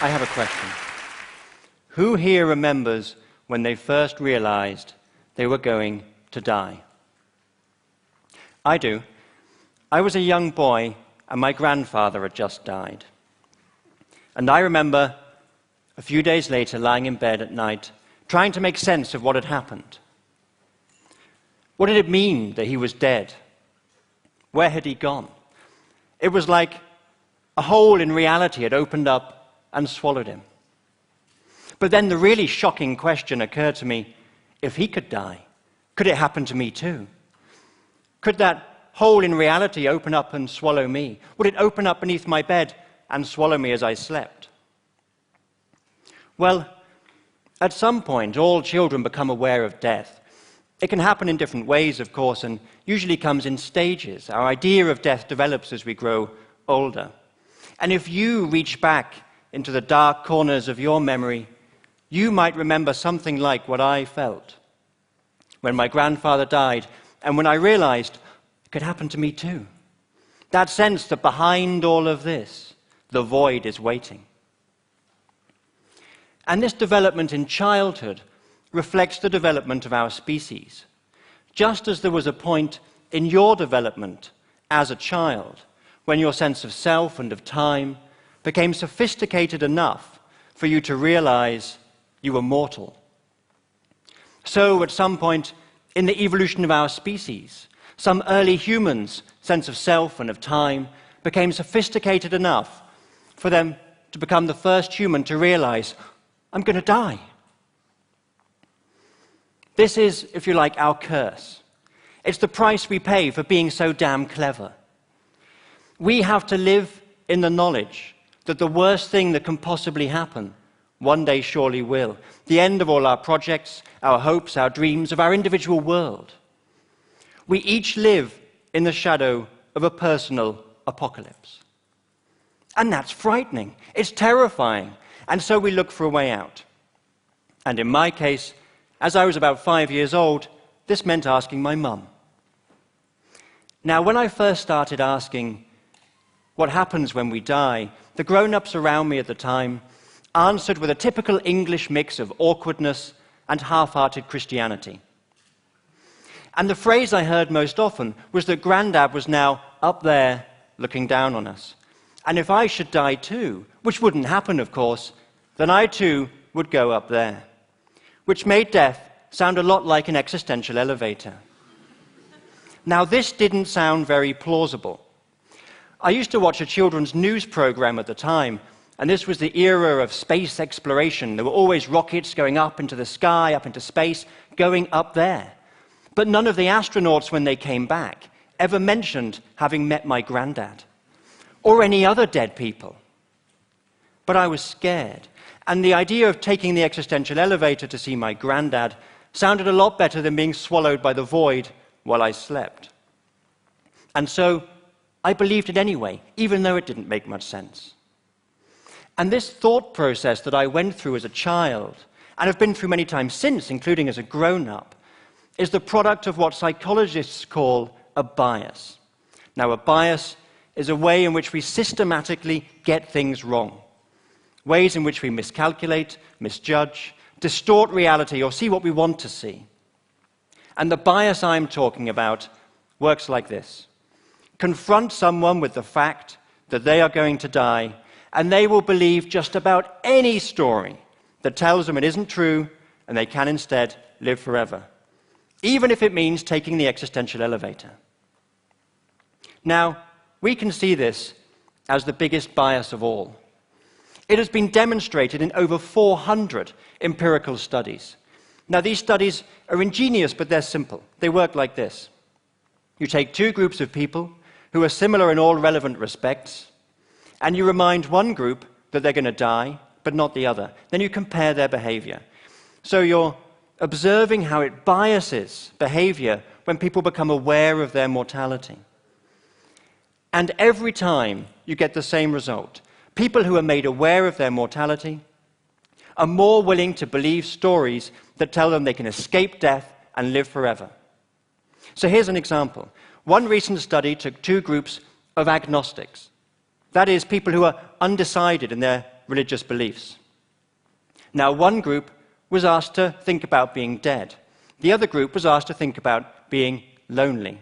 I have a question. Who here remembers when they first realized they were going to die? I do. I was a young boy, and my grandfather had just died. And I remember a few days later lying in bed at night, trying to make sense of what had happened. What did it mean that he was dead? Where had he gone? It was like a hole in reality had opened up and swallowed him. But then the really shocking question occurred to me: if he could die, could it happen to me too? Could that hole in reality open up and swallow me? Would it open up beneath my bed and swallow me as I slept? Well, at some point, all children become aware of death. It can happen in different ways, of course, and usually comes in stages. Our idea of death develops as we grow older. And if you reach back into the dark corners of your memory, you might remember something like what I felt when my grandfather died, and when I realized it could happen to me too. That sense that behind all of this, the void is waiting. And this development in childhood reflects the development of our species. Just as there was a point in your development as a child when your sense of self and of time became sophisticated enough for you to realize you were mortal. So at some point in the evolution of our species, some early humans' sense of self and of time became sophisticated enough for them to become the first human to realize, I'm going to die. This is, if you like, our curse. It's the price we pay for being so damn clever. We have to live in the knowledge that the worst thing that can possibly happen one day surely will. The end of all our projects, our hopes, our dreams, of our individual world. We each live in the shadow of a personal apocalypse. And that's frightening. It's terrifying. And so we look for a way out. And in my case, as I was about 5 years old, this meant asking my mum. Now, when I first started asking what happens when we die, the grown-ups around me at the time answered with a typical English mix of awkwardness and half-hearted Christianity. And the phrase I heard most often was that Grandad was now up there looking down on us. And if I should die too, which wouldn't happen, of course, then I too would go up there, which made death sound a lot like an existential elevator. Now, this didn't sound very plausible. I used to watch a children's news program at the time, and this was the era of space exploration. There were always rockets going up into the sky, up into space, going up there. But none of the astronauts, when they came back, ever mentioned having met my granddad or any other dead people. But I was scared, and the idea of taking the existential elevator to see my granddad sounded a lot better than being swallowed by the void while I slept. And so I believed it anyway, even though it didn't make much sense. And this thought process that I went through as a child, and have been through many times since, including as a grown-up, is the product of what psychologists call a bias. Now, a bias is a way in which we systematically get things wrong, ways in which we miscalculate, misjudge, distort reality, or see what we want to see. And the bias I'm talking about works like this. Confront someone with the fact that they are going to die, and they will believe just about any story that tells them it isn't true, and they can instead live forever, even if it means taking the existential elevator. Now, we can see this as the biggest bias of all. It has been demonstrated in over 400 empirical studies. Now, these studies are ingenious, but they're simple. They work like this. You take two groups of people who are similar in all relevant respects, and you remind one group that they're going to die, but not the other. Then you compare their behavior. So you're observing how it biases behavior when people become aware of their mortality. And every time you get the same result. People who are made aware of their mortality are more willing to believe stories that tell them they can escape death and live forever. So here's an example. One recent study took two groups of agnostics. That is, people who are undecided in their religious beliefs. Now, one group was asked to think about being dead. The other group was asked to think about being lonely.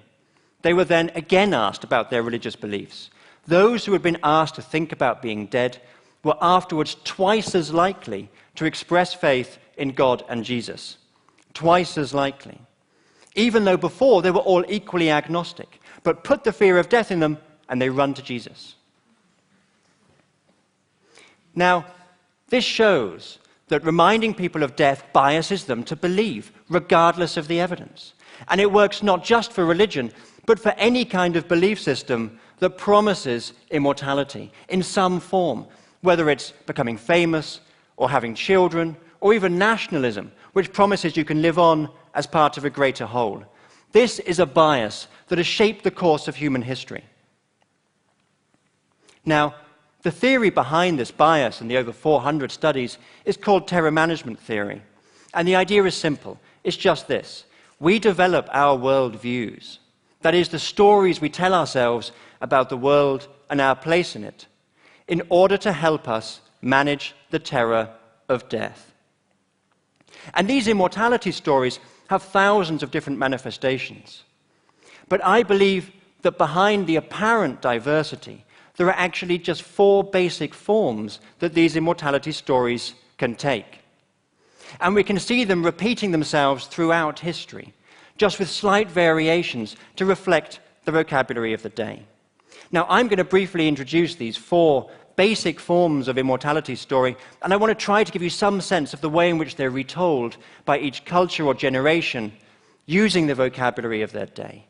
They were then again asked about their religious beliefs. Those who had been asked to think about being dead were afterwards twice as likely to express faith in God and Jesus. Twice as likely. Even though before they were all equally agnostic, but put the fear of death in them and they run to Jesus. Now, this shows that reminding people of death biases them to believe, regardless of the evidence. And it works not just for religion, but for any kind of belief system that promises immortality in some form, whether it's becoming famous, or having children, or even nationalism, which promises you can live on as part of a greater whole. This is a bias that has shaped the course of human history. Now, the theory behind this bias and the over 400 studies is called terror management theory. And the idea is simple. It's just this. We develop our worldviews, that is, the stories we tell ourselves about the world and our place in it, in order to help us manage the terror of death. And these immortality stories have thousands of different manifestations. But I believe that behind the apparent diversity, there are actually just 4 basic forms that these immortality stories can take. And we can see them repeating themselves throughout history, just with slight variations to reflect the vocabulary of the day. Now, I'm going to briefly introduce these 4 basic forms of immortality story, and I want to try to give you some sense of the way in which they're retold by each culture or generation using the vocabulary of their day.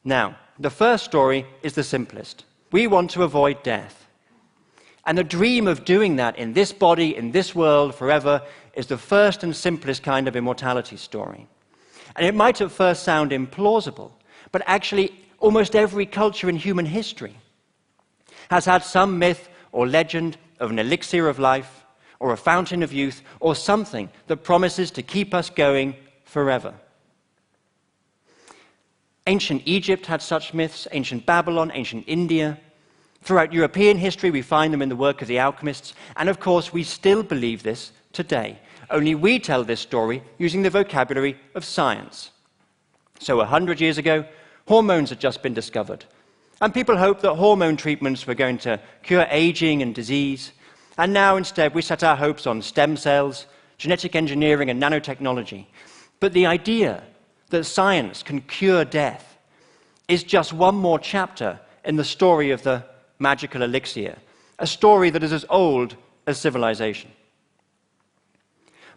Now, the first story is the simplest. We want to avoid death. And the dream of doing that in this body, in this world, forever, is the first and simplest kind of immortality story. And it might at first sound implausible, but actually almost every culture in human history has had some myth or legend of an elixir of life, or a fountain of youth, or something that promises to keep us going forever. Ancient Egypt had such myths, ancient Babylon, ancient India. Throughout European history, we find them in the work of the alchemists, and of course, we still believe this today. Only we tell this story using the vocabulary of science. So 100 years ago, hormones had just been discovered, and people hoped that hormone treatments were going to cure aging and disease, and now instead we set our hopes on stem cells, genetic engineering, and nanotechnology. But the idea that science can cure death is just one more chapter in the story of the magical elixir, a story that is as old as civilization.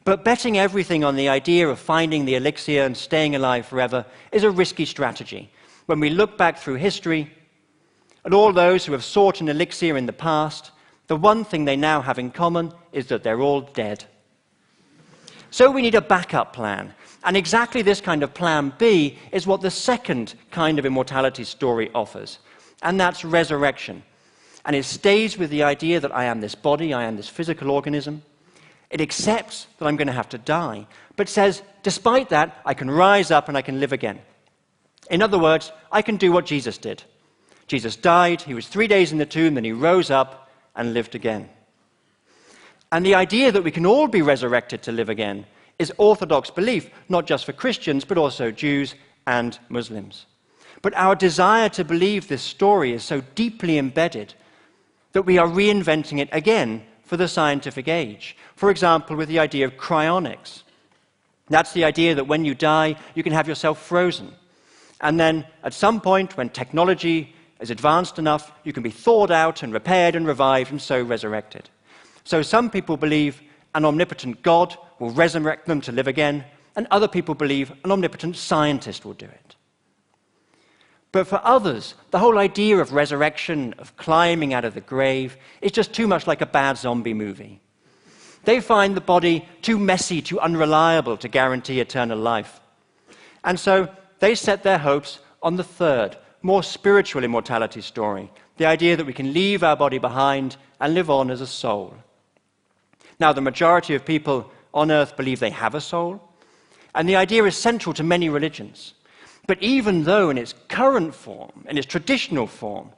But betting everything on the idea of finding the elixir and staying alive forever is a risky strategy. When we look back through history at all those who have sought an elixir in the past, the one thing they now have in common is that they're all dead. So we need a backup plan. And exactly this kind of plan B is what the second kind of immortality story offers. And that's resurrection. And it stays with the idea that I am this body, I am this physical organism. It accepts that I'm going to have to die, but says, despite that, I can rise up and I can live again. In other words, I can do what Jesus did. Jesus died, he was 3 days in the tomb, then he rose up and lived again. And the idea that we can all be resurrected to live again is orthodox belief, not just for Christians, but also Jews and Muslims. But our desire to believe this story is so deeply embedded that we are reinventing it again for the scientific age. For example, with the idea of cryonics. That's the idea that when you die, you can have yourself frozen. And then at some point, when technology is advanced enough, you can be thawed out and repaired and revived and so resurrected. So some people believe an omnipotent God will resurrect them to live again, and other people believe an omnipotent scientist will do it. But for others, the whole idea of resurrection, of climbing out of the grave, is just too much like a bad zombie movie. They find the body too messy, too unreliable to guarantee eternal life. And so they set their hopes on the third, more spiritual immortality story, the idea that we can leave our body behind and live on as a soul. Now, the majority of people on earth believe they have a soul, and the idea is central to many religions. But even though in its current form, in its traditional form,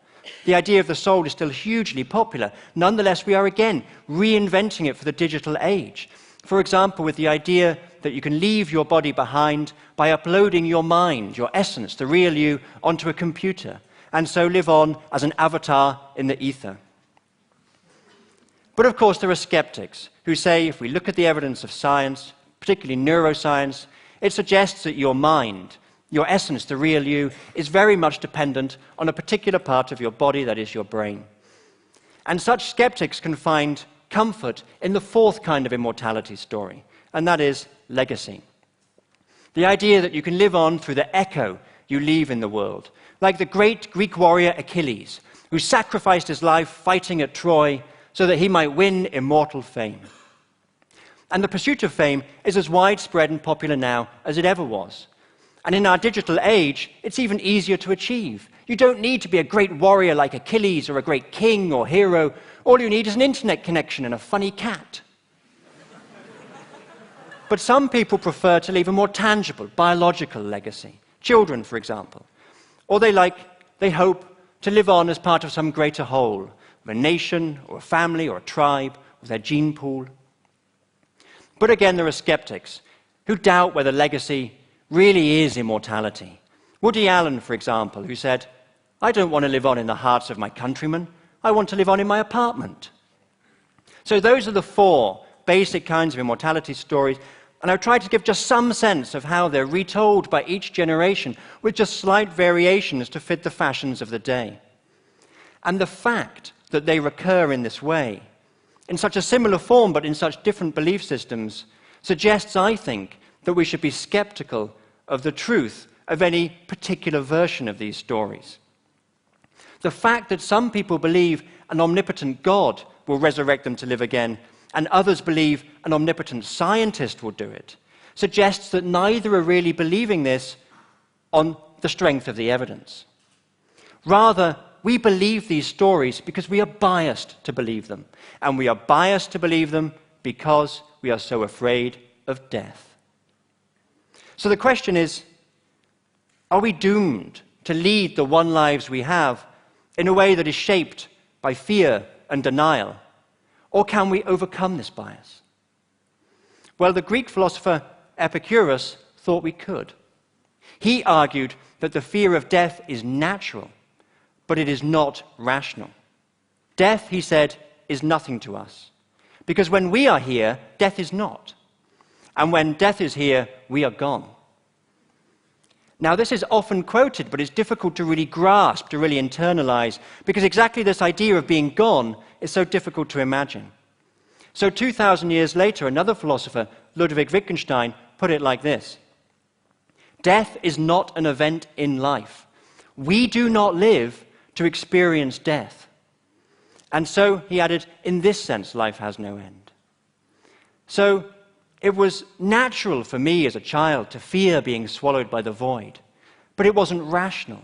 The idea of the soul is still hugely popular. Nonetheless, we are again reinventing it for the digital age. For example, with the idea that you can leave your body behind by uploading your mind, your essence, the real you, onto a computer, and so live on as an avatar in the ether. But of course, there are skeptics who say if we look at the evidence of science, particularly neuroscience, it suggests that your mind, your essence, the real you, is very much dependent on a particular part of your body, that is your brain. And such skeptics can find comfort in the fourth kind of immortality story, and that is legacy. The idea that you can live on through the echo you leave in the world, like the great Greek warrior Achilles, who sacrificed his life fighting at Troy so that he might win immortal fame. And the pursuit of fame is as widespread and popular now as it ever was. And in our digital age, it's even easier to achieve. You don't need to be a great warrior like Achilles or a great king or hero. All you need is an internet connection and a funny cat. But some people prefer to leave a more tangible, biological legacy. Children, for example. Or they hope to live on as part of some greater whole, of a nation or a family or a tribe, of their gene pool. But again, there are skeptics who doubt whether legacy really is immortality. Woody Allen, for example, who said, "I don't want to live on in the hearts of my countrymen. I want to live on in my apartment." So those are the four basic kinds of immortality stories, and I've tried to give just some sense of how they're retold by each generation with just slight variations to fit the fashions of the day. And the fact that they recur in this way, in such a similar form but in such different belief systems, suggests, I think, that we should be skeptical of the truth of any particular version of these stories. The fact that some people believe an omnipotent God will resurrect them to live again, and others believe an omnipotent scientist will do it, suggests that neither are really believing this on the strength of the evidence. Rather, we believe these stories because we are biased to believe them, and we are biased to believe them because we are so afraid of death. So the question is, are we doomed to lead the one lives we have in a way that is shaped by fear and denial? Or can we overcome this bias? Well, the Greek philosopher Epicurus thought we could. He argued that the fear of death is natural, but it is not rational. Death, he said, is nothing to us, because when we are here, death is not. And when death is here, we are gone. Now, this is often quoted, but it's difficult to really grasp, to really internalize, because exactly this idea of being gone is so difficult to imagine. So 2,000 years later, another philosopher, Ludwig Wittgenstein, put it like this: "Death is not an event in life. We do not live to experience death." And so, he added, in this sense, life has no end. So, it was natural for me as a child to fear being swallowed by the void, but it wasn't rational,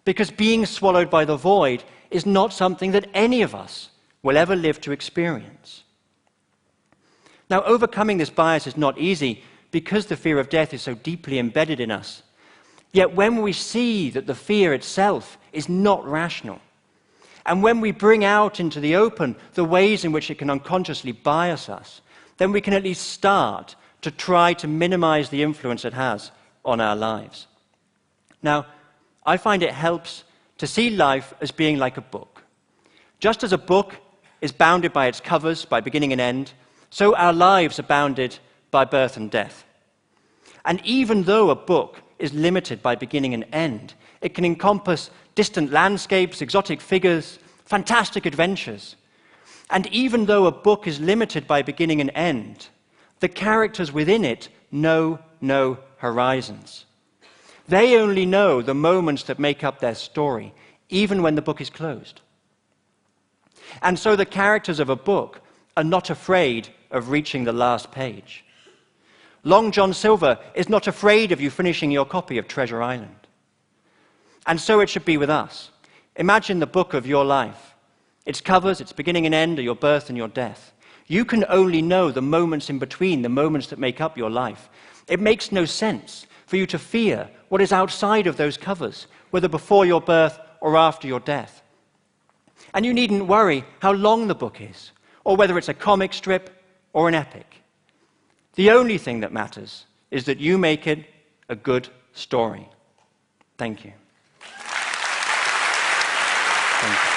because being swallowed by the void is not something that any of us will ever live to experience. Now, overcoming this bias is not easy because the fear of death is so deeply embedded in us. Yet when we see that the fear itself is not rational, and when we bring out into the open the ways in which it can unconsciously bias us, then we can at least start to try to minimize the influence it has on our lives. Now, I find it helps to see life as being like a book. Just as a book is bounded by its covers, by beginning and end, so our lives are bounded by birth and death. And even though a book is limited by beginning and end, it can encompass distant landscapes, exotic figures, fantastic adventures. And even though a book is limited by beginning and end, the characters within it know no horizons. They only know the moments that make up their story, even when the book is closed. And so the characters of a book are not afraid of reaching the last page. Long John Silver is not afraid of you finishing your copy of Treasure Island. And so it should be with us. Imagine the book of your life. Its covers, its beginning and end are your birth and your death. You can only know the moments in between, the moments that make up your life. It makes no sense for you to fear what is outside of those covers, whether before your birth or after your death. And you needn't worry how long the book is, or whether it's a comic strip or an epic. The only thing that matters is that you make it a good story. Thank you. Thank you.